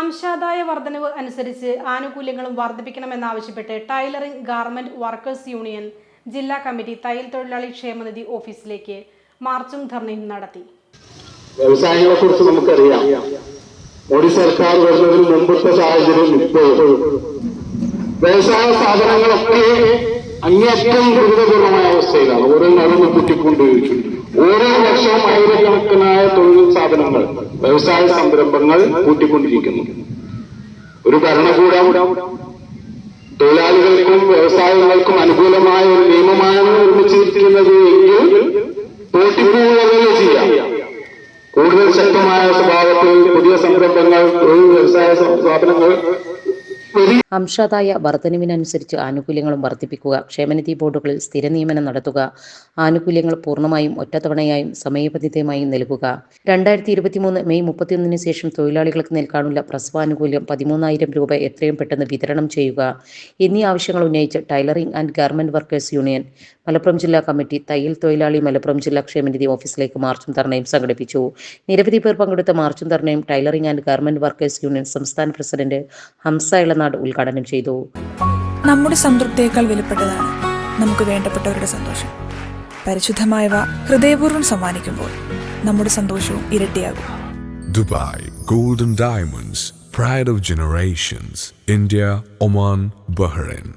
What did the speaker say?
അംശാദായ വർധനവ് അനുസരിച്ച് ആനുകൂല്യങ്ങളും വർദ്ധിപ്പിക്കണമെന്നാവശ്യപ്പെട്ട് ടൈലറിംഗ് ഗാർമെന്റ് വർക്കേഴ്സ് യൂണിയൻ ജില്ലാ കമ്മിറ്റി തയ്യൽ തൊഴിലാളി ക്ഷേമനിധി ഓഫീസിലേക്ക് മാർച്ചും ധർണയും നടത്തി. വ്യവസായങ്ങളെ കുറിച്ച് നമുക്കറിയാം. മോഡി സർക്കാർ വരുന്നതിന് മുമ്പത്തെ സാഹചര്യം ഇപ്പോഴും വ്യവസായ സ്ഥാപനങ്ങളൊക്കെ അങ്ങേയറ്റം ദുരിതപൂർണമായ അവസ്ഥയിലാണ്. ഓരോ നാളും കുറ്റിക്കൊണ്ടിരിക്കുന്നു. ഓരോ വർഷവും ആയിരക്കണക്കിനായ തൊഴിൽ സ്ഥാപനങ്ങൾ, വ്യവസായ സംരംഭങ്ങൾ കൂട്ടിക്കൊണ്ടിരിക്കുന്നു. ഒരു ഭരണകൂടം തൊഴിലാളികൾക്കും വ്യവസായങ്ങൾക്കും അനുകൂലമായ ഒരു നിയമമാണ് നിർമ്മിച്ചിരിക്കുന്നത് എങ്കിൽ തോട്ടിപ്പോവുകയല്ലേ ചെയ്യാം. കൂടുതൽ ശക്തമായ സ്വഭാവത്തിൽ പുതിയ സംരംഭങ്ങൾ, തൊഴിൽ വ്യവസായ സ്ഥാപനങ്ങൾ അംശാദായ വർധനവിനനുസരിച്ച് ആനുകൂല്യങ്ങളും വർദ്ധിപ്പിക്കുക, ക്ഷേമനിധി ബോർഡുകളിൽ സ്ഥിര നിയമനം നടത്തുക, ആനുകൂല്യങ്ങൾ പൂർണ്ണമായും ഒറ്റത്തവണയായും സമയബന്ധിതമായും നൽകുക, 2023 മെയ് 31 ശേഷം തൊഴിലാളികൾക്ക് നൽകാനുള്ള പ്രസവാനുകൂല്യം 13,000 രൂപ എത്രയും പെട്ടെന്ന് വിതരണം ചെയ്യുക എന്നീ ആവശ്യങ്ങൾ ഉന്നയിച്ച് tailoring and garment workers union Malappuram ജില്ലാ കമ്മിറ്റി തയ്യൽ തൊഴിലാളി മലപ്പുറം ജില്ലാ ക്ഷേമനിധി ഓഫീസിലേക്ക് മാർച്ചും ധർണയും സംഘടിപ്പിച്ചു. നിരവധി പേർ പങ്കെടുത്ത മാർച്ചും ധർണയും tailoring and garment workers union സംസ്ഥാന പ്രസിഡന്റ് ഹംസ ഇളനാട് ഉദ്ഘാടനം ചെയ്തു. നമ്മുടെ സംതൃപ്തിയേക്കാൾ വിലപ്പെട്ടതാണ് നമുക്ക് വേണ്ടപ്പെട്ടവരുടെ സന്തോഷം. പരിശുദ്ധമായവ ഹൃദയപൂർവ്വം സമ്മാനിക്കുമ്പോൾ നമ്മുടെ സന്തോഷവും ഇരട്ടിയാകും. Dubai golden diamonds, pride of generations, India, Oman, Bahrain.